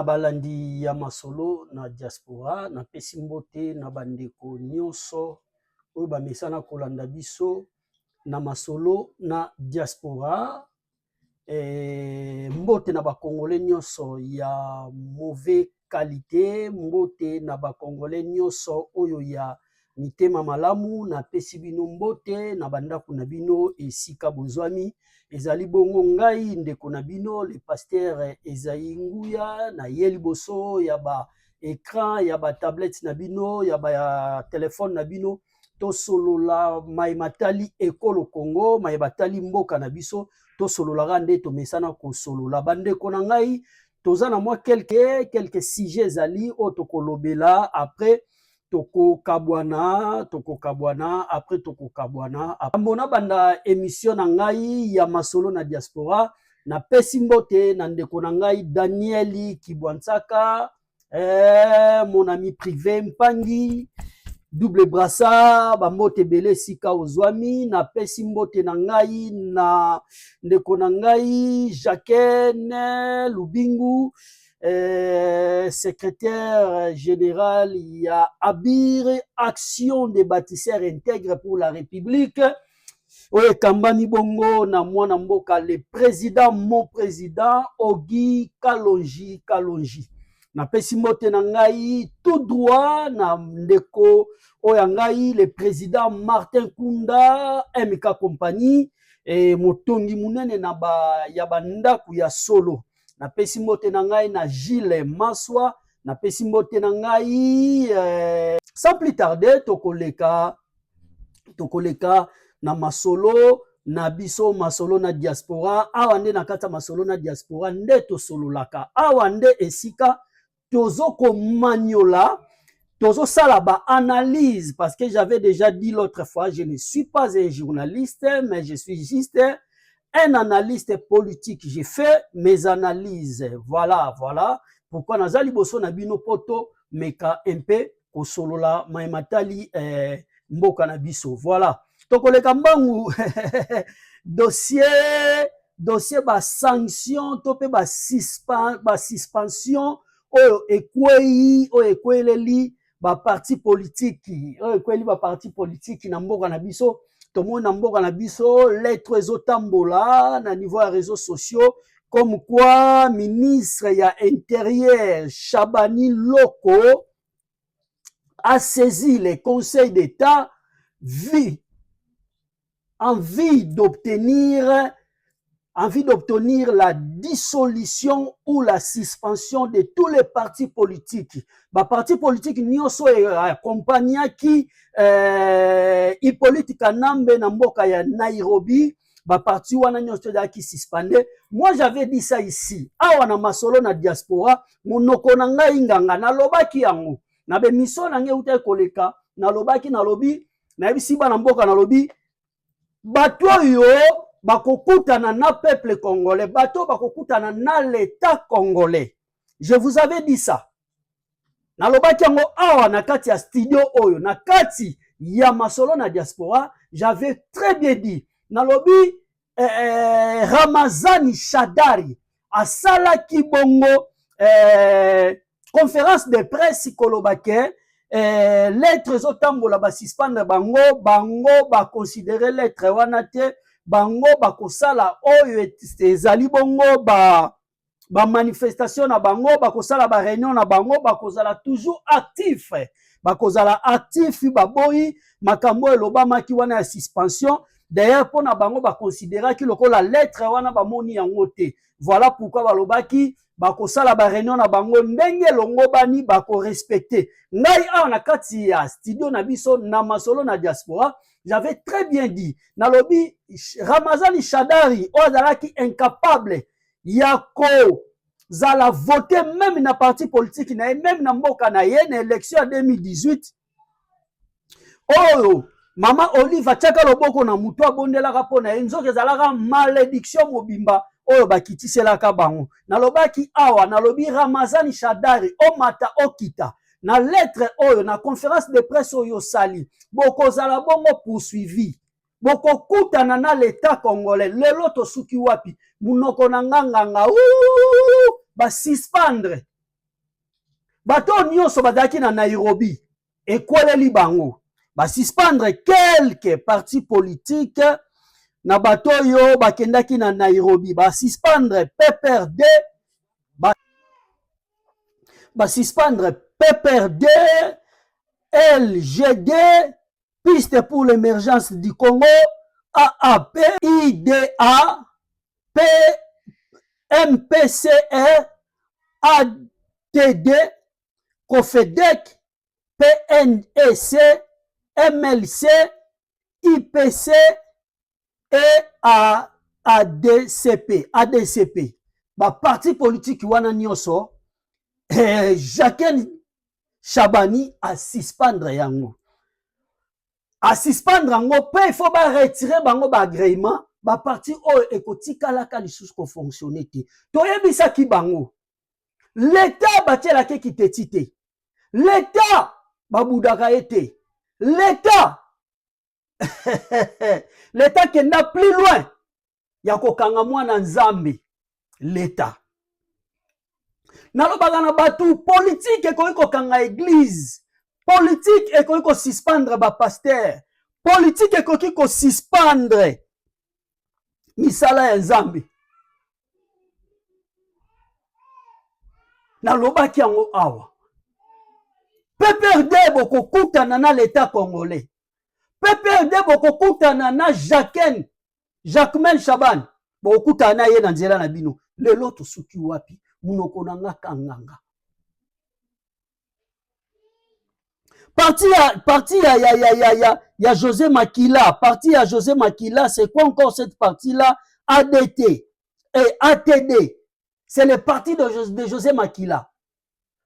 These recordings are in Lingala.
na balandi ya masolo na diaspora na pesi mbote na bandeko nyonso oyo bamesana kolanda biso na masolo na diaspora mbote na bakongolais nyonso ya mauvais qualité, mbote na bakongolais nyonso oyo ya mitema malamu na pesi bino mbote na bandako na bino esika bozwami ezali bongo ngai ndeko na bino le pasteur Ezaï Nguya na ye liboso ya ba écran ya ba tablette na bino ya ba téléphone na bino to solola maimatali ekolo Congo maimatali mboka na biso to solola rande to mesana ko solola bandeko na ngai tozana moi quelques sujets zali o to kolobela après toko kabwana après toko kabwana mbona banda émission na ngai ya masolo na diaspora na pesi mbote na ndeko na ngai Danieli Kibwansaka mon ami privé Mpangi double brassard ba mbote belé sika ozwami na pesi mbote na ngai na ndeko na ngai Jacqueline Lubingu secrétaire général il y a Abir Action des bâtisseurs intègres pour la République oye kambani bongo na mwana mboka le président mon président Ogi Kalonji na pesi mbote na ngai tout droit na ndeko oya ngai le président Martin Kunda MK compagnie et motongi munene na ba ya bandaku ya solo na pesi mbote na ngai na Gilles Maswa na pesi mbote na ngai sans plus tarder tokoleka na masolo na biso masolo na diaspora awande na kata masolo na diaspora nde to sololaka awande esika tozo ko maniola tozo salaba analyse parce que j'avais déjà dit l'autre fois je ne suis pas un journaliste mais je suis juste un analyste politique. J'ai fait mes analyses. Voilà. Pourquoi nazali boso na bino poto meka MP kosolola maimatali mboka na biso. Voilà. Tokoleka mbangu dossier ba sanction tope ba suspension oyo ekweleli ba parti politique na mboka na biso. Tout le monde na mboka na biso lettre ezotambola na niveau ya réseaux sociaux comme quoi ministre ya intérieur Chabani Loko a saisi le conseil d'État envie d'obtenir la dissolution ou la suspension de tous les partis politiques. Les partis politiques nyonso accompagnent qui Hippolyte Kanambe na mboka ya Nairobi, parti wana nyonso qui suspendé. Moi j'avais dit ça ici. Awa na masolo na diaspora, monoko na ngai nganga na lobaki yango. Na be miso na nge uta koleka, na lobaki na lobi, na bisi ba na mboka na lobi, bato yo bakokutana na peuple congolais, bato bakokutana na l'état congolais. Je vous avais dit ça. Na lobaki yango awa na kati ya studio oyo, na kati ya masolo na diaspora, j'avais très bien dit. Na lobi Ramazani Shadari asala kibongo conférence de presse kolobake lettre zotambola ba suspendre bango ba considérer lettre wana te bango bakosala oyo ezali bongo ba manifestation na bango bakosala ba réunion na bango bakozala toujours actif baboyi makambo elobama ki wana ya suspension d'ailleurs pona bango bakonsidéra ki lokola lettre wana bamoni yango te. Voilà pourquoi balobaki bakosala ba réunion na bango ndenge longo bani bako respecter ngai awa na kati ya studio na biso na masolo na diaspora. J'avais très bien dit, Nalobi, Ramazani Shadari, Ozalaki incapable, Yako, Zala voté même na parti politique, même na mboka na yé, na élection en 2018. Oh, Maman Olive, Tchaka Loboko na mutua bondela rapona, enzo kezalaka malédiction mobimba, oh, bakiti selaka bango. Nalobaki awa, nalobi Ramazani Shadari, Omata Okita. Na lettre oyo na conférence de presse oyo sali boko zala bongo poursuivi boko kutana na l'état congolais lelo to suki wapi munoko na nganga ba suspendre bato nyonso bazalaki na Nairobi ekweleli bango basuspendre quelques partis politiques na bato oyo bakendaki na Nairobi basuspendre PPRD basuspendre PPRD LGD Piste pour l'émergence du Congo AAP IDA MPCR ATD COFEDEC PNEC MLC IPC et ADCP ba parti politique wana nyonso Jacques Chabani a suspendre yango pe il faut ba retirer bango ba agrément ba parti oyo ekotikalaka lisusu ko fonctionner te toyebisaki bango l'état batielaki kiteti te l'état babudaka ye te l'état l'état kenda plus loin ya kokanga mwana nzambe l'état nalobaka na batu politique ekoki kokanga église politique ekoki kosuspendre bapasteur politique ekoki kosuspendre misala ya nzambe nalobaki yango awa PPRD bokokutana na l'état congolais PPRD bokokutana na Jacquemain Chaban bokokutana na ye na nzela na bino lelo tosuki wapi munoko nanga kanganga parti ya José Makila parti ya José Makila c'est quoi encore cette partie là ADT et ATD c'est le parti de José Makila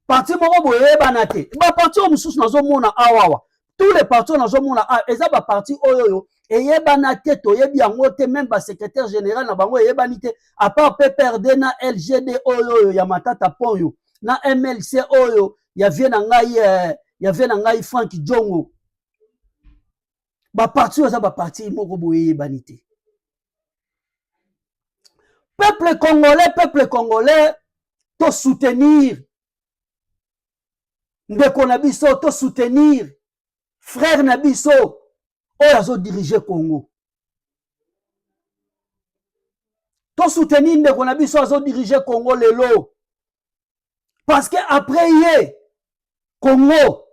parti moko boye banate ba parti o mususu nazomona awawa tous les partis nazomona eza ba parti oyo eyebana te toyebi yango te même ba secrétaire général na bango eyebani te à part PPRD na LGD oyo ya Matata Ponyo na MLC oyo ya vie na ngai Frank Djongo ba parti oza ba parti moko boye eyebani te peuple congolais to soutenir ndeko na biso to soutenir frère na biso oyo azo diriger Congo to soutenir ndeko na biso azo diriger Congo lelo parce que après ye Congo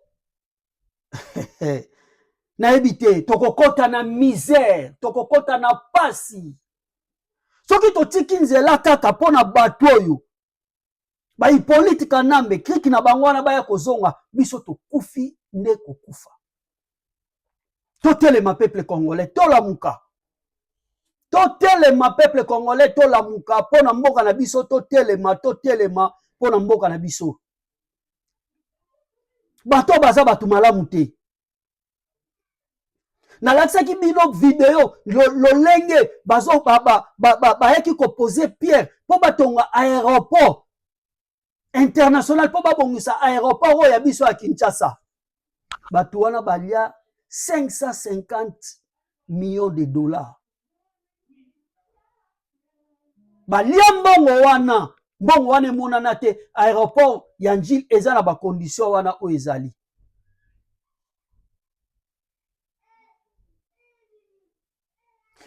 na ebite tokokota na misère tokokota na pasi soki totiki nzela kaka pona bato oyo ba Hippolyte Kanambe kriki na bango wana baya kozonga biso tokufi nde kokufa totelema peuple congolais tolamuka totelema peuple congolais tolamuka pona mboka na biso totelema pona mboka na biso bato baza batu malamu te nalakisaki bino video lolenge bazo bayaki kopose pierre po batonga aéroport international po babongisa aéroport oyo ya biso ya Kinshasa bato wana balia 550 millions de dollars balia mbongo wana emonana te aéroport ya Njili eza na bacondition wana oyo ezali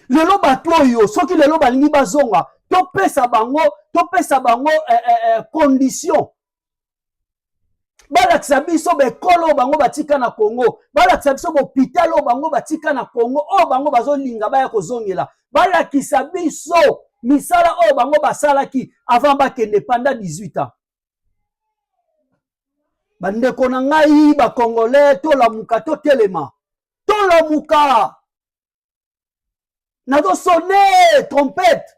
lelo bato oyo soki lelo balingi bazonga topesa bango condition balakisa biso bekolo bango batika na Congo balakisa biso hôpital o bango batika na Congo o bango bazolinga baya kozongela balakisa biso misala o bango basalaki avant bakende pendant 18 ans bandeko na ngai ba congolais tolamuka totelema tolamuka nazo sonner trompette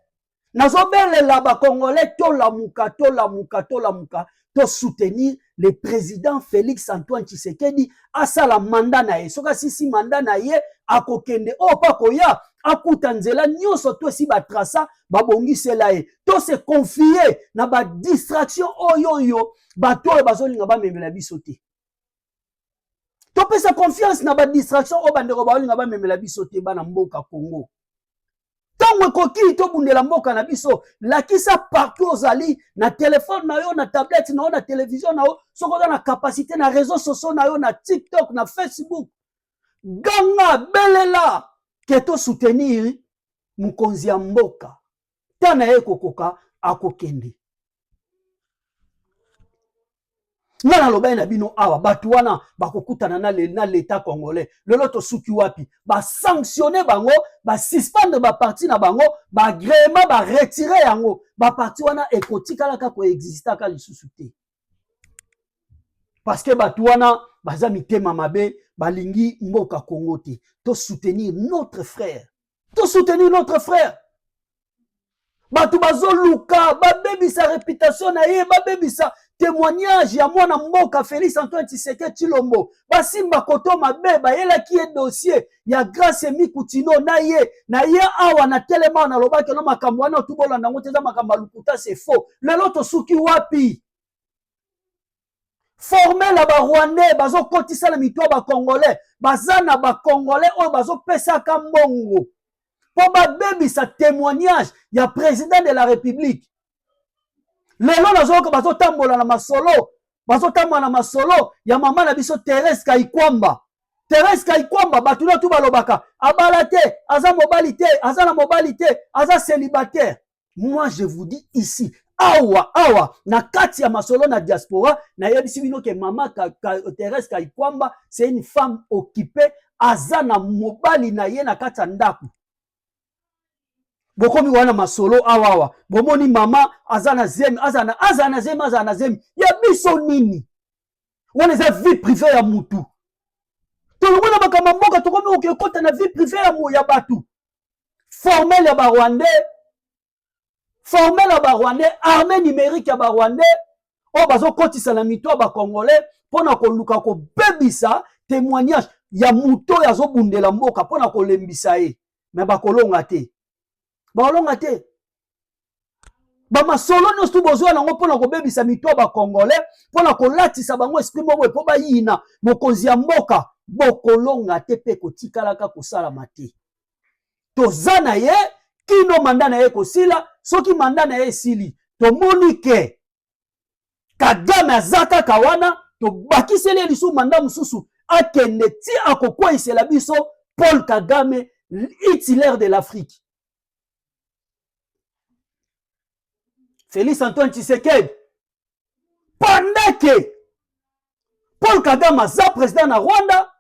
nazo belela ba congolais tolamuka to soutenir le président Félix Antoine Tshisekedi asala mandat na ye soka sisi mandat na ye akokende pa koya akuta nzela nyonso to si ba trasa babongisela ye to se confier na ba distraction oyo bato bazolinga bamemela biso te to pesa confiance na ba distraction o bandeko bazolinga bamemela biso te bana mboka Congo to ntango ekoki tobundela mboka na biso lakisa partout ozali na telefone na yo na tablette na yo na télévision na yo soki oza na capacité na réseaux sociaux na yo na TikTok na Facebook ganga belela ke tosoutenir mokonzi ya mboka ta na ye kokoka akokende. Nga naloba na bino awa bato wana bakokutana na l'état congolais lelo tosuki wapi ba sanctionner bango ba suspendre ba parti na bango ba gréement ba retirer yango ba parti wana ekotikala ka ko exister ka lisusu te parce que bato wana baza mitema mabe balingi mboka Congo te. To soutenir notre frère, bato bazoluka babebisa réputation na ye babebisa témoignage ya mwana mboka Félix Antoine Tshisekedi Tshilombo basimba koto mabe bayelaki ye dossier ya Grace Mikutino na ye awa na telema na lobaki no makambo wana tubolanda ngo teza makambo lukuta c'est faux. Lelo tosuki wapi former la ba Rwandais bazo kotisa na mitwa ba Congolais bazana ba Congolais oyo bazo pesa ka mbongo po babebisa témoignage ya président de la République. Lelo nazoka bazotambola na masolo ya mama na biso Thérèse Kaikwamba batuna tu balobaka abala te aza mobalité aza na mobalité aza célibataire. Moi je vous dis ici awa na kati ya masolo na diaspora na yebisi bino ke mama Thérèse Kaikwamba c'est une femme occupée aza na mobali na ye na kati ya ndako. Bokomi wana masolo awawa bomoni mama azana zemi ya biso nini wana za vie privée ya mutu tolongona bakama mboka tokomi okekota na vie privée ya batu formel ya ba Rwandais armée numérique ya ba Rwandais o bazo kotisa na mito ba Congolais pona koluka ko bebisa témoignage ya muto ya zo bundela mboka pona ko lembisa ye mais bakolonga te bamasolo nyonso tu bozwa nango mpona kobebisa mitwa ba Congolais mpona kolatisa bango esprit moko po bayina mokonzi ya mboka bokolonga te mpe kotikalaka kosalama te. Toza na ye kino manda na ye kosila soki manda na ye esili tomoni ke Kagame aza kaka wana tobakiseli ye lisusu manda mosusu akende ti akokweyisela biso Paul Kagame Hitler de l'Afrique. Félix Antoine Tshisekedi pendant que Paul Kagame aza président na Rwanda,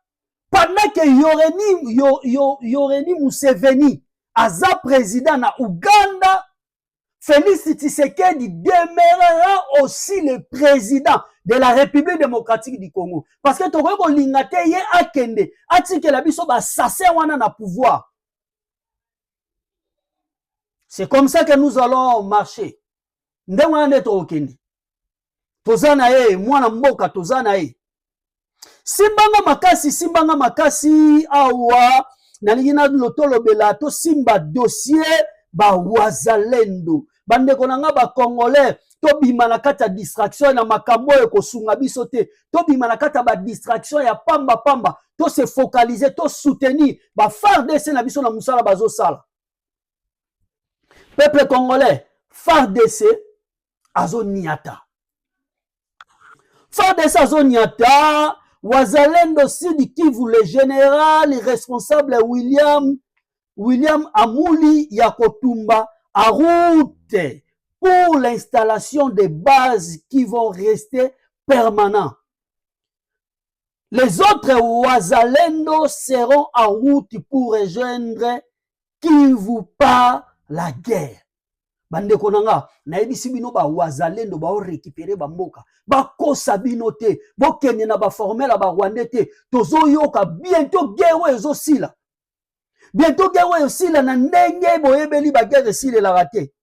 pendant que Yoweri Museveni aza président na Uganda, Félix Tshisekedi demeurera aussi le président de la République démocratique du Congo. Parce que tokoki kolinga te ye akende atikela biso basase wana na pouvoir. C'est comme ça que nous allons marcher. Ndengwa nde tokende tozana ye mwana mboka tozana ye simbanga makasi awa nalingi na lotolobela to simba dossier ba wazalendo bandeko nanga ba Congolais to bima na kata distraction na makambo ekosunga biso te to bima na kata ba distraction ya pamba to se focaliser to soutenir ba FARDC na biso na musala bazo sala. Peuple congolais FARDC azoniata. FARDC azoniata. Wazalendo Sud Kivu, le général responsable William Amuli Yakotumba a route pour l'installation des bases qui vont rester permanentes. Les autres Wazalendo seront en route pour rejoindre Kivu par la guerre. Bande konanga na ebisi bino ba wazalendo ba récupérer ba mboka ba kosa bino te bo kenye na ba formela ba Rwandais te tozo yoka bientôt guerre ezosila na ndenge boyebeli ba guerre sile la raté.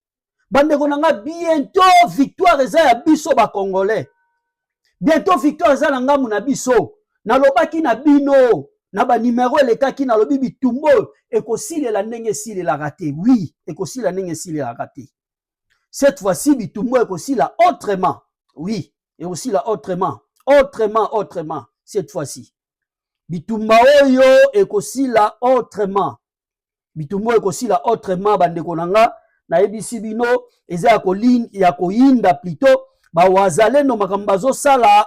Bande konanga bientôt victoire eza ya biso ba Congolais, bientôt victoire eza na ngamu na biso na lobaki na bino na ba numéro elekaki na lobi bitumbo ekosile la ndenge sile la raté. Oui, ekosile la ndenge sile la raté. Cette fois-ci bitumbo ekosila autrement. Oui, et aussi là autrement cette fois-ci. Bitumba oyo ekosila autrement. bitumbu ekosila autrement bandeko na nga nayebisi bino eza ya koyinda plutôt bawazalendo makambo bazosala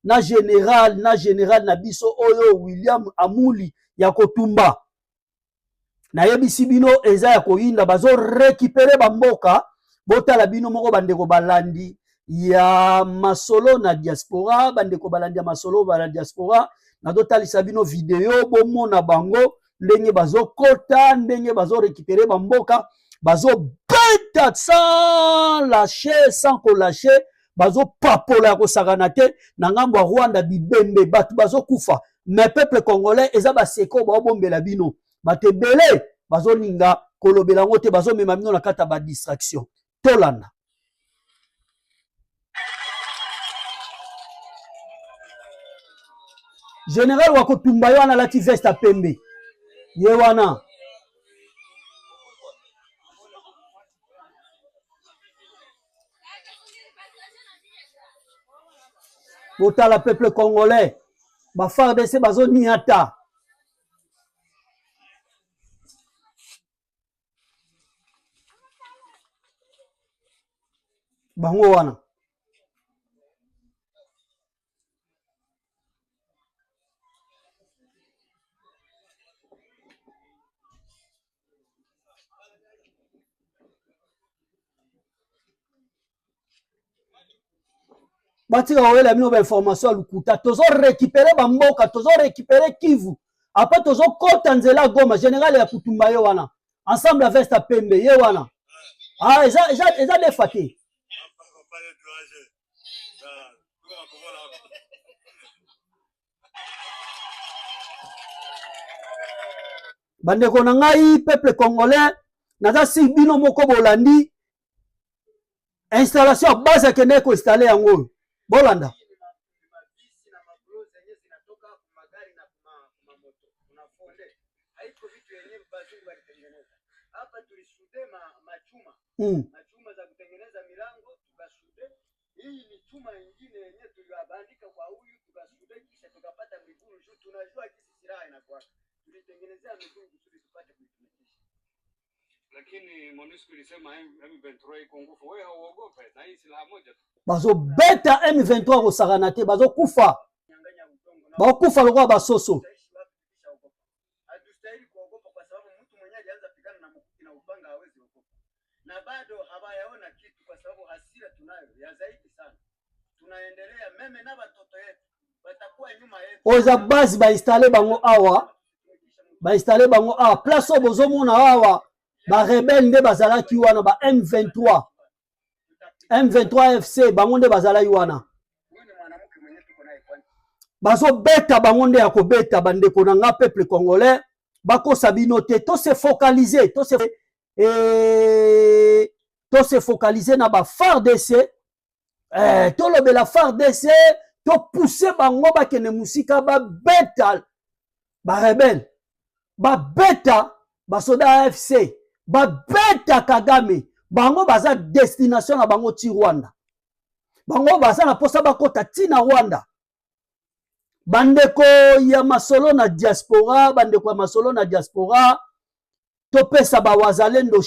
na général na biso oyo William Amuli ya kotumba nayebisi bino eza ya koyinda bazo récupérer bamboka botala bino moko bandeko balandi ya masolo na diaspora bandeko balandi ya masolo bala diaspora nazotalisa bino video bomona bango ndenge bazokota ndenge bazo récupérer bamboka bazo beta sans lâcher sans kolâcher bazo papola kosakana te na ngambo ya Rwanda bibembe batu bazo kufa mais peuple congolais eza baseko baobombela bino bato ebele bazolinga kolobela ngo te bazomema bino na kata ba distraction tolanda général wa kotumba yo wana lati veste ya pembe ye wana botala peuple congolais ba FARDC bazoniata bango wana batika wela bino ba information lukuta tozo récupérer bamboka tozo récupérer Kivu après tozo kota nzela Goma général ya kutumba yo wana ensemble avec sta pembe ye wana eza defate bandeko na ngai peuple congolais naza si bino moko bolandi installation ya base akende ko installer yango bolanda machuma za kutengeneza milango tukashude. Hii ni chuma nyingine yenyewe tuliyobandika kwa huyu tukashude, kisha tukapata miguu juu. Tunajua kisi silaha inakuwa tulitengenezea miguu kusudi tupate kuitumikisha. Lakini MONUSCO ilisema M23 iko nguvu. Wewe hauogope na hii silaha moja tu. Bazo beta M23 kosakana te bazo kufa. Bazo kufa lokwa basoso. Hatustahili kuogopa kwa sababu mtu mwenyewe alianza pigana na mkuki na upanga hawezi ogopa. Na bado hawayaona kitu kwa sababu hasira tunayo ya zaidi sana. Tunaendelea meme na watoto yetu watakuwa nyuma yetu. Oza base ba installer bango awa. Ba installer bango awa place obozo mona awa. Ba rebelle nde bazalaki wana ba M23. M23 FC bango nde bazalaki wana. Bazo beta bango nde ya kobeta bandeko na nga peuple congolais bakosa bino te to se focaliser to se focaliser na ba FARDC to lobela FARDC to pousser bango bakene musika ba beta ba rebelle ba beta ba soda AFC ba beta Kagame bango baza destination na bango ti Rwanda bango baza na posa bakota ti na Rwanda. Bandeko ya masolo na diaspora, bandeko ya masolo na diaspora, topesa ba wazalendo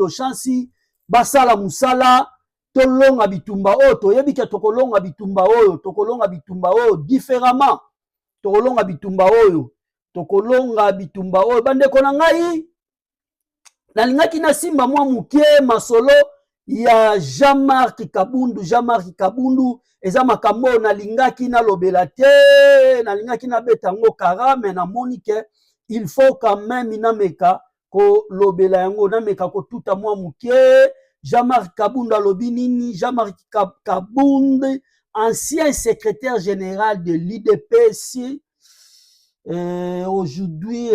chance, basala musala, tolonga bitumba oyo, toyebike tokolonga bitumba oyo, différemment, tokolonga bitumba oyo, bandeko na ngai, nalingaki na simba mwa mukie masolo, ya Jean-Marc Kabundu, eza makambo nalingaki na lobela te, nalingaki na betango kara, mais na monike, il faut quand même inameka ko lobela yango, nameka ko tuta mwa mukie. Jean-Marc Kabundu alobi nini? Jean-Marc Kabundu, ancien secrétaire général de l'IDPS, aujourd'hui,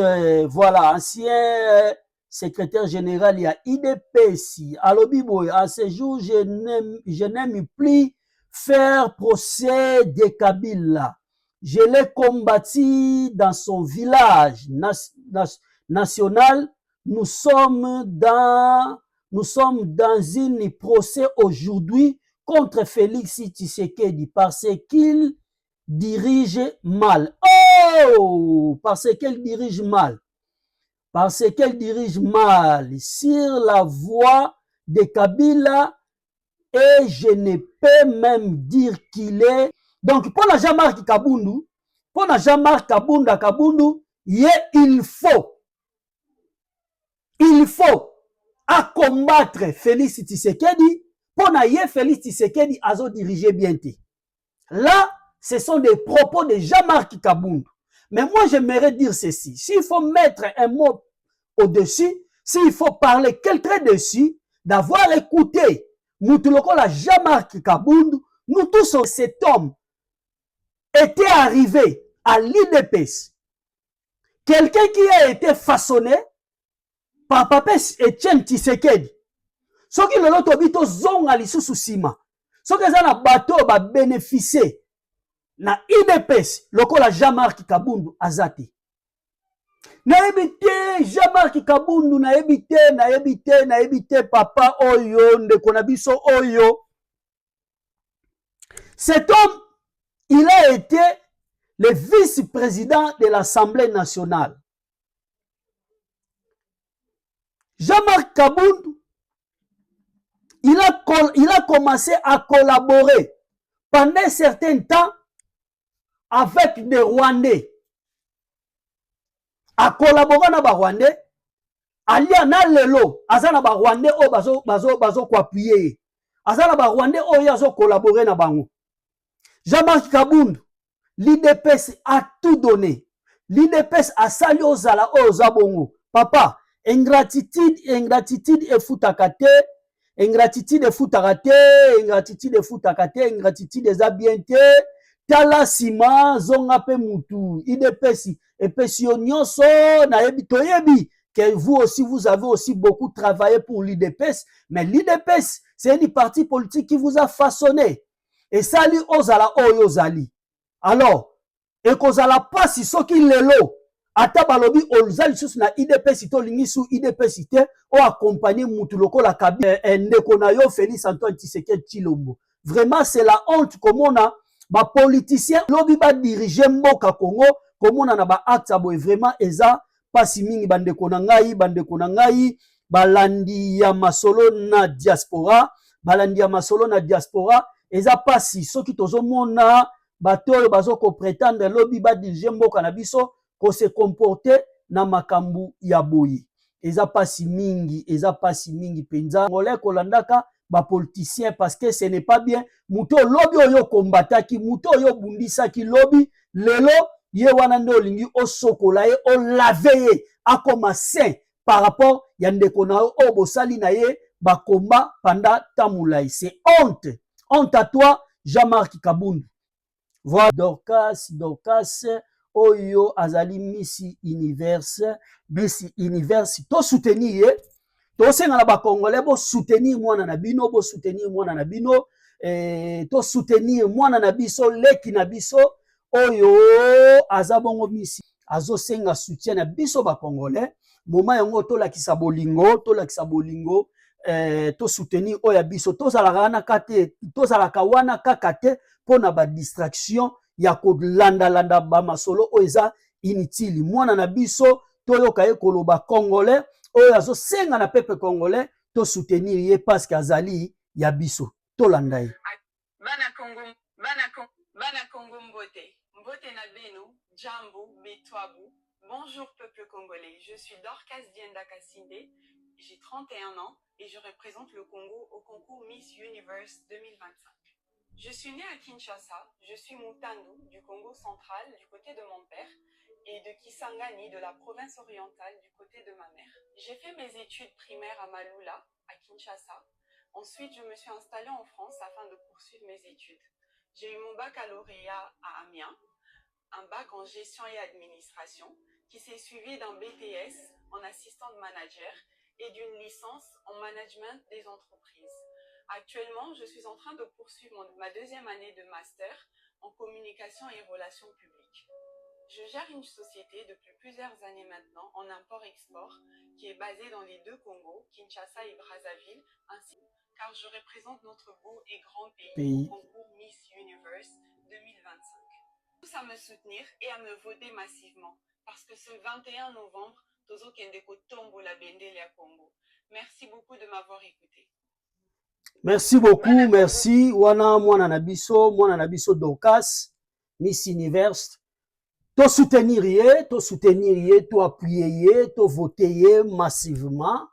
voilà, ancien secrétaire général il y a IDPS. Alobi boy, à ce jour, je n'aime plus faire procès de Kabila. Je l'ai combattu dans son village national. Nous sommes dans un procès aujourd'hui contre Félix Tshisekedi parce qu'il dirige mal. Oh, parce qu'elle dirige mal. Parce qu'elle dirige mal sur la voie de Kabila et je ne peux même dire qu'il est. Donc, pour la Jean-Marc Kabundu, pour la Jean-Marc Kabundu, il faut à combattre Félix Tshisekedi pour na Félix Tshisekedi à diriger bien. Là, ce sont des propos de Jean-Marc Kabundu. Mais moi, j'aimerais dire ceci. S'il faut mettre un mot au-dessus, s'il faut parler quelqu'un dessus, d'avoir écouté Moutuloko la Jean-Marc Kabundu, nous tous, cet homme était arrivé à l'IDPS. Quelqu'un qui a été façonné par Papa Etienne Tshisekedi. Soki lolo tobito zonga lisusu sima. Soki eza na bato ba bénéficier na IDPS lokola Jean-Marc Kabundu azati. Nayebi te Jean-Marc Kabundu nayebi te papa oyo ndeko na biso oyo. Cet homme, il a été le vice-président de l'Assemblée nationale. Jean-Marc Kabundu, il a commencé à collaborer pendant un certain temps avec des Rwandais. À collaborer avec des Rwandais, alia na lelo, azana ba Rwandais o bazo ko appuyer. Azana ba Rwandais o yazo collaborer na bango. Jean-Marc Kabundu, l'IDPS a tout donné. L'IDPS a sali ozala ozabongo. Papa, ingratitude et futakate. Ingratitude et futakate. Ingratitude et futakate. Ingratitude et zabiente. Tala sima zonga pe mutu. IDPS et pesionyoso na yebi toyebi. Que vous aussi, vous avez aussi beaucoup travaillé pour l'IDPS. Mais l'IDPS, c'est une partie politique qui vous a façonné. Et ça, li ozala oyo zali. Alors, et kozala pasi soki lelo, ata balobi ozali susu na IDPS to lingi su IDPS te, o accompagner mutu lokola Kabila, ndeko na yo Félix Antoine Tshisekedi Tshilombo. Vraiment, c'est la honte komona, ba politicien, lobi ba diriger mboka Congo, komona na ba acte boy vraiment eza, pasi mingi bandeko na ngai, balandi ya masolo na diaspora, eza pasi soki tozomona bato oyo bazoko prétendre lobi ba dirige mboka na biso ko se comporter na makambu ya boyi. Eza pasi mingi penza. Ngolé kolandaka ba politicien parce que ce n'est pas bien. Muto lobi oyo kombataki, muto oyo bundisaki lobi lelo ye wana nde olingi osokola ye o lave ye akoma sain par rapport ya ndeko na o bosali na ye ba combat pendant tamulai. C'est honte. Honte à toi, Jean-Marc Kabundu. Voilà Dorcas, Oyo, Azali, Missy Universe, to soutenir, to senga na ba Congolais, bo soutenir mwana na bino, to soutenir mwana na biso, leki na biso, Oyo, Azabongo Missy, Azo senga soutien na biso ba Congolais, moment yango to lakisa bolingo, to soutenir oya biso to zalaka wana kaka te pona ba distraction ya ko landa ba masolo oza inutile. Mwana na biso to yoka ye koloba Congolais oyo azo senga na peuple congolais to soutenir ye parce que azali ya biso to landa ye. Bana Congo mbote na beno, jambo betwabu. Bonjour peuple congolais, je suis Dorcas Dienda Kassinde, j'ai 31 ans et je représente le Congo au concours Miss Universe 2025. Je suis née à Kinshasa, je suis Mutandu du Congo central du côté de mon père et de Kisangani de la province orientale du côté de ma mère. J'ai fait mes études primaires à Maloula, à Kinshasa. Ensuite, je me suis installée en France afin de poursuivre mes études. J'ai eu mon baccalauréat à Amiens, un bac en gestion et administration, qui s'est suivi d'un BTS en assistant manager et d'une licence en management des entreprises. Actuellement, je suis en train de poursuivre ma deuxième année de master en communication et relations publiques. Je gère une société depuis plusieurs années maintenant en import-export qui est basée dans les deux Congos, Kinshasa et Brazzaville, ainsi car je représente notre beau et grand pays au concours Miss Universe 2025. tous à me soutenir et à me voter massivement. Parce que ce 21 novembre, Tozo Kendeko Tombo la Bendele à Congo. Merci beaucoup de m'avoir écouté. Merci beaucoup, merci. Wana mwana nabiso Dorcas, Miss Universe. To soutenir ye, to appuyer ye, to voter ye massivement.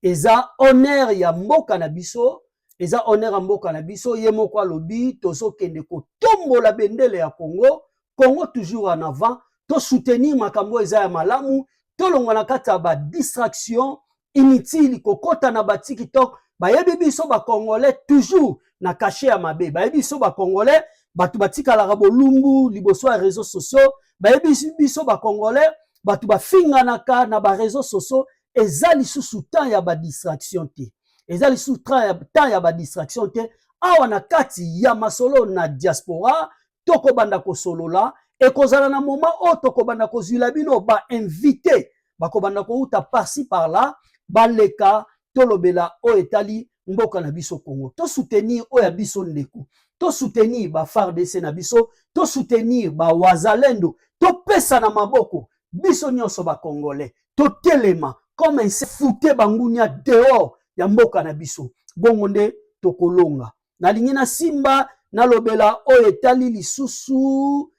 Eza honneur ya mboka na biso, eza honneur ya mboka na biso, ye moko alobi, tozo kende ko tombo la bendele ya Congo, Congo toujours en avant, to soutenir makambo eza ya malamu, to longwana kata ba distraction inutile kokota na ba TikTok, ba yebi biso ba Congolais toujours na caché ya mabe, ba yebi biso ba Congolais batu batika la rabolumbu liboso ya réseaux sociaux, ba yebi biso ba Congolais batu ba finga na ba réseaux sociaux. Eza lisusu temps ya ba distraction te. Eza lisusu temps ya ba distraction te. Awa na kati ya masolo na diaspora toko banda ko solola e kozala na moment o toko banda ko zwila bino ba invité bako banda ko uta par-ci par là baleka tolobela o etali mboka na biso Congo. To soutenir o ya biso ndeko. To soutenir ba FARDC na biso, to soutenir ba wazalendo, to pesa na maboko biso nyonso ba Congolais. To telema comme un se fouté bangunya dehors ya mboka na biso. Bongo nde tokolonga. Nalingi na simba nalobela o etali lisusu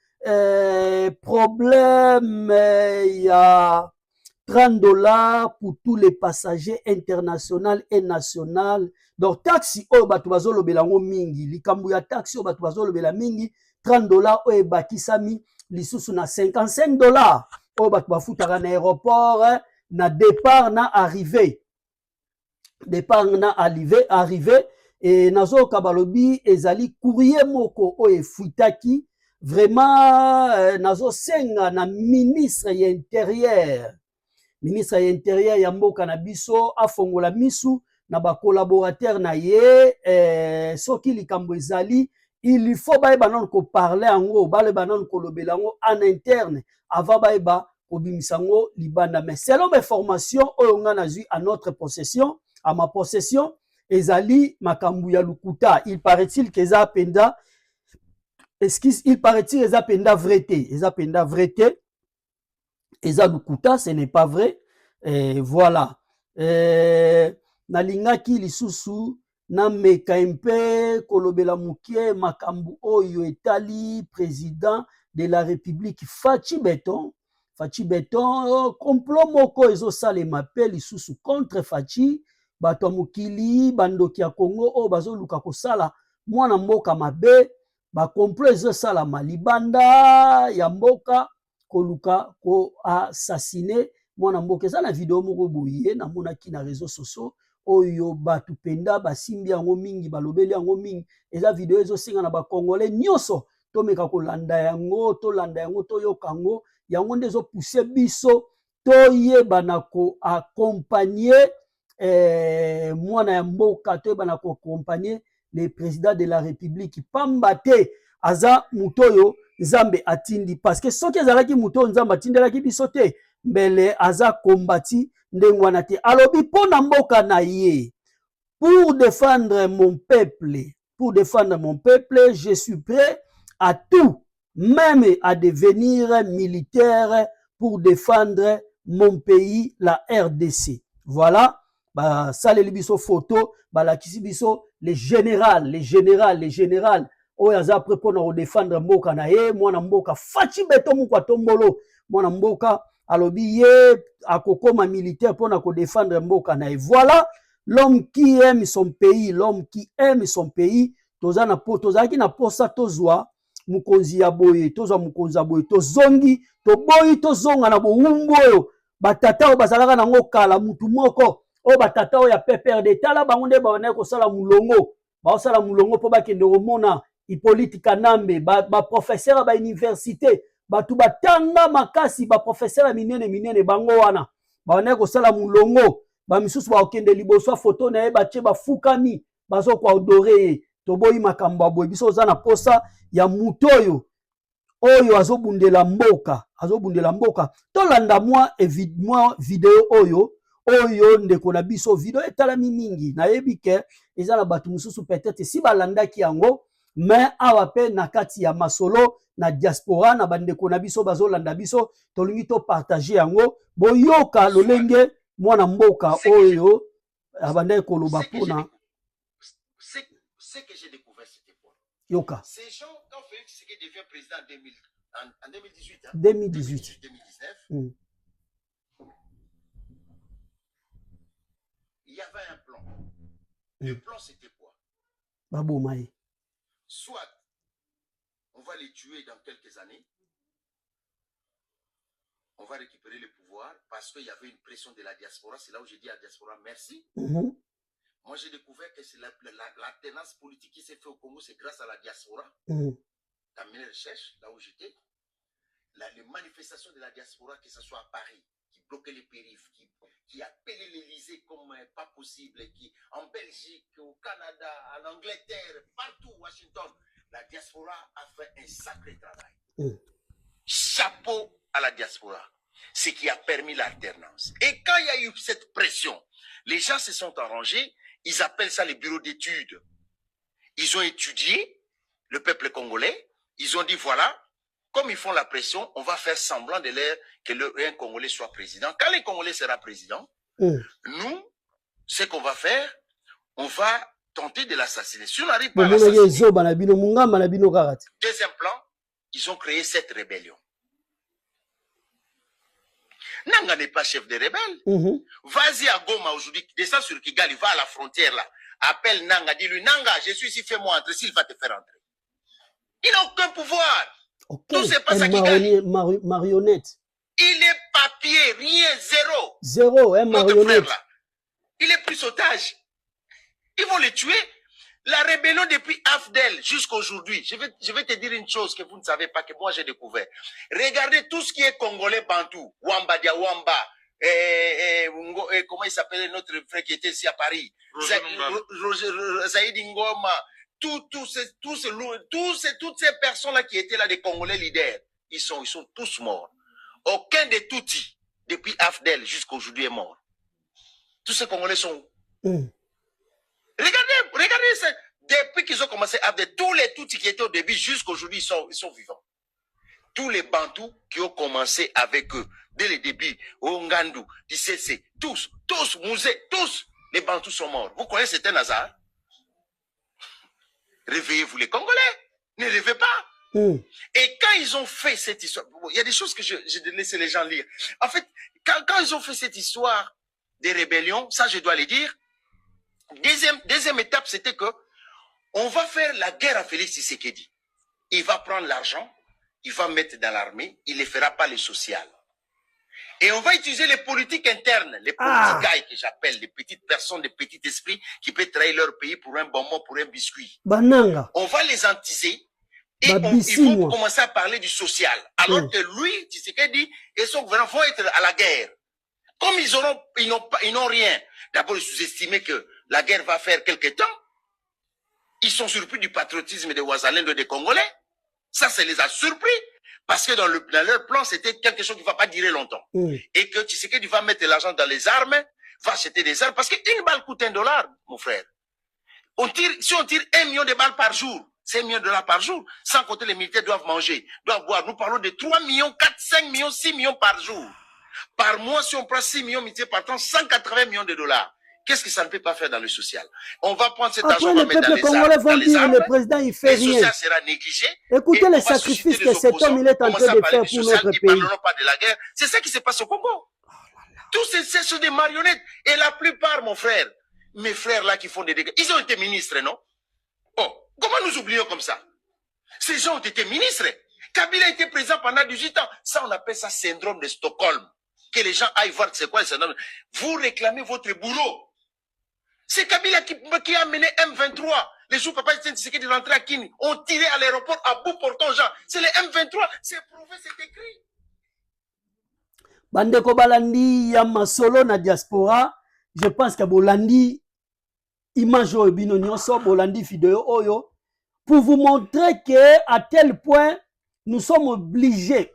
problème ya $30 pour tous les passagers internationaux et nationaux. Donc taxi o batu bazolobela ngo mingi, likambu ya taxi o batu bazolobela mingi, $30 o ebakisami lisusu na $55 o batu bafutaka na aéroport. Na départ na arrivé et nazo kabalobi ezali courrier moko o efuitaki vraiment nazo senga na ministre ya intérieur ya mboka na biso afongola misu na ba collaborateur na ye soki likambo ezali il faut ba non ko parler ango ba le banon ko lobela ngo en interne avant ba Obimisango libanda. Mais selon mes formations on a eu à notre possession, à ma possession, ezali makambu ya lukuta. Il paraît-il que eza penda il paraît-il eza penda vrete, eza lukuta, ce n'est pas vrai. Voilà. Nalingaki lisusu na meka mpe kolobela mukie makambu oyo etali président de la République Fachi Beton, complot moko ezo sale mapel lisusu contre Fachi, bato mukili bandoki ya Congo o bazo luka kosala mwana mboka mabe, ba complot ezo sala malibanda ya mboka koluka ko assassiner mwana mboka. Eza na video moko boye na monaki na réseaux sociaux oyo batu penda basimbi yango mingi balobeli yango mingi. Eza video ezo singa na ba Congolais nyonso tomeka kolanda yango to yokango yango ndezo pousser biso toyebana ko accompagner mwana ya mboka, toyebana ko accompagner le président de la République. Pamba te aza mutoyo Nzambe atindi, parce que soki ezalaki mutoyo Nzambe atindelaki biso te mbele aza kombati ndengwana te. Alobi pona mboka na ye, pour défendre mon peuple, je suis prêt à tout, même à devenir militaire pour défendre mon pays, la RDC. Voilà, bah saleli biso photo, bah la kisi biso les générales, oyo aza prêt pour nous défendre mboka na ye, mwana mboka Fachi Beton mukwa tombolo, mwana mboka alobi ye akokoma militaire pour nous défendre mboka na ye. Voilà l'homme qui aime son pays, tozaki na posa tozwa mukonzi ya boye, tozongi toboyi tozonga na bowumbu oyo batata oyo bazalaka nango kala mutu moko oyo batata oyo ya PPRD tala bango nde baone kosala mulongo, baosala mulongo po bakende komona Hippolyte Kanambe, ba professeur ba université, batu batanga makasi ba professeur minene bango wana baone kosala mulongo, ba misusu ba okende liboso photo na ye batie bafukami bazo ko adoré. Toboyi makambo boye biso za na posa ya mutoyo oyo azobundela mboka. Tolanda moi évidemment vidéo oyo ndeko na biso video etalami mingi na yebi ke eza na batu mususu peut-être si balandaki yango mais awa pe na kati ya masolo na diaspora na bandeko na biso bazolanda biso tolingi to partager yango boyoka lolenge mwana mboka oyo abandai koloba pona ce que j'ai découvert c'était quoi? Yoka. Ces gens, quand Félix Tshisekedi devient président en 2018, hein, 2018. 2019, il y avait un plan. Le plan c'était quoi? Babo Maï. Soit on va les tuer dans quelques années, on va récupérer le pouvoir parce qu'il y avait une pression de la diaspora. C'est là où j'ai dit à la diaspora merci. Moi, j'ai découvert que c'est l'alternance politique qui s'est fait au Congo, c'est grâce à la diaspora. Dans mes recherches, là où j'étais, les manifestations de la diaspora, que ce soit à Paris, qui bloquaient les périphes, qui appelaient l'Élysée comme pas possible, qui en Belgique, au Canada, en Angleterre, partout, Washington, la diaspora a fait un sacré travail. Chapeau à la diaspora. Ce qui a permis l'alternance. Et quand il y a eu cette pression, les gens se sont arrangés, ils appellent ça les bureaux d'études. Ils ont étudié le peuple congolais, ils ont dit voilà, comme ils font la pression, on va faire semblant de l'air que un Congolais soit président. Quand le Congolais sera président, nous, ce qu'on va faire, on va tenter de l'assassiner. Si on n'arrive pas à l'assassiner, deuxième plan, ils ont créé cette rébellion. Nanga n'est pas chef de rebelle. Vas-y à Goma aujourd'hui, descends sur Kigali, va à la frontière là. Appelle Nanga, dis-lui Nanga, je suis ici, fais-moi entrer, s'il va te faire entrer. Il n'a aucun pouvoir. Tout se passe à Kigali. Marionnette. Il est papier, rien, zéro. Zéro, hein, marionnette. Là. Il est plus otage. Ils vont le tuer. La rébellion depuis Afdel jusqu'à aujourd'hui, je vais te dire une chose que vous ne savez pas, que moi j'ai découvert. Regardez tout ce qui est congolais bantou, Wamba Diawamba, comment il s'appelait notre frère qui était ici à Paris, Zaïd Ngoma, toutes ces personnes-là qui étaient là, des Congolais leaders, ils sont tous morts. Aucun des Tutsis, depuis Afdel jusqu'à aujourd'hui, est mort. Tous ces Congolais sont... Regardez ça. Depuis qu'ils ont commencé à faire tous les Tutsis qui étaient au début jusqu'à aujourd'hui, ils sont vivants. Tous les Bantous qui ont commencé avec eux, dès le début, au Ngandou, Tissé, tous, Mouzé, tous, les Bantous sont morts. Vous connaissez, c'est un hasard? Réveillez-vous les Congolais. Ne rêvez pas. Et quand ils ont fait cette histoire, il y a des choses que j'ai laissé les gens lire. En fait, quand ils ont fait cette histoire des rébellions, ça je dois les dire, deuxième étape, c'était que on va faire la guerre à Félix Tshisekedi. Il va prendre l'argent, il va mettre dans l'armée, il ne fera pas le social. Et on va utiliser les politiques internes, les petits gars que j'appelle, les petites personnes, les petits esprits qui peuvent trahir leur pays pour un bonbon, pour un biscuit. Bananga. On va les antiser et ils vont commencer à parler du social. Alors que lui, Tshisekedi et son gouvernement vont être à la guerre. Comme ils n'ont rien. D'abord, ils sous-estimaient que la guerre va faire quelque temps. Ils sont surpris du patriotisme des Ouazalendo des Congolais. Ça les a surpris. Parce que dans leur plan, c'était quelque chose qui ne va pas durer longtemps. Et que Tshisekedi va mettre l'argent dans les armes, va acheter des armes. Parce qu'une balle coûte $1, mon frère. Si on tire 1 million de balles par jour, c'est $1 million par jour, sans compter les militaires doivent manger, doivent boire. Nous parlons de 3 millions, 4, 5 millions, 6 millions par jour. Par mois, si on prend 6 millions multipliés par temps, 180 millions de dollars. Qu'est-ce que ça ne peut pas faire dans le social? On va prendre cet argent, on va mettre dans les armes. Le président, il fait rien. Le social sera négligé. Écoutez les sacrifices que cet homme il est en train de faire pour notre pays. Ils ne parleront pas de la guerre. C'est ça qui se passe au Congo. Tous ces sont des marionnettes. Et la plupart, mon frère, mes frères là qui font des dégâts, ils ont été ministres, non? Oh, comment nous oublions comme ça? Ces gens ont été ministres. Kabila a été président pendant 18 ans. Ça, on appelle ça syndrome de Stockholm. Que les gens aillent voir c'est quoi le syndrome. Vous réclamez votre boulot. C'est Kabila qui a mené M23. Les jours papa Tshisekedi de rentrer à Kini ont tiré à l'aéroport à bout portant gens. C'est les M23. C'est prouvé, c'est écrit. Bandeko balandi ya masolo na diaspora. Je pense que bolandi image oyo bino nyonso bolandi vidéo oyo pour vous montrer que à tel point nous sommes obligés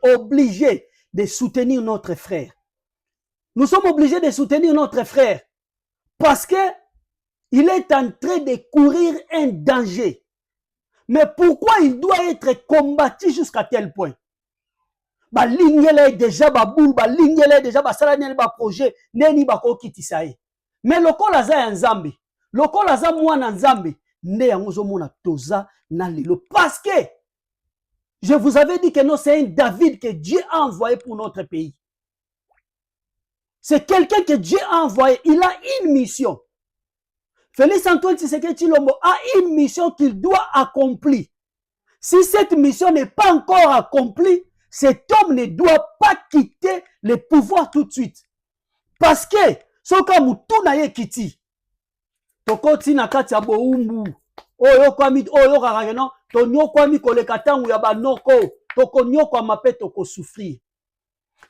de soutenir notre frère. Nous sommes obligés de soutenir notre frère parce que il est en train de courir un danger. Mais pourquoi il doit être combattu jusqu'à tel point? Ba lignele déjà ba boule, ba lignele déjà ba salani ba projet, neni ba ko kitisa ye. Mais lokola za ya nzambe, lokola za mwana nzambe, ne yango zo mona toza na lelo. Parce que je vous avais dit que non, c'est un David que Dieu a envoyé pour notre pays. C'est quelqu'un que Dieu a envoyé. Il a une mission. Félix Antoine Tshisekedi Tshilombo a une mission qu'il doit accomplir. Si cette mission n'est pas encore accomplie, cet homme ne doit pas quitter le pouvoir tout de suite. Parce que, soka mutu na ye kiti, toko tina kati ya boumbu, oyo kwami, oyo kakageno, to nyo kwami koleka tangu ya banoko, toko nyo kwa mape toko souffrir.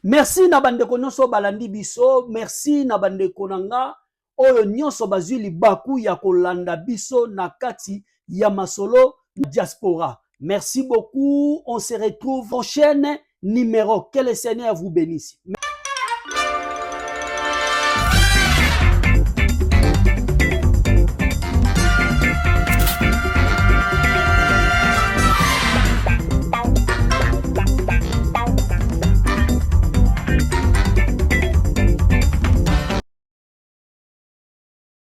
Merci na bandeko nyonso balandi biso, merci na bandeko nanga, oyo nyonso bazwi libaku ya kolanda biso na kati ya masolo diaspora. Merci beaucoup, on se retrouve au prochain numéro. Que le Seigneur vous bénisse.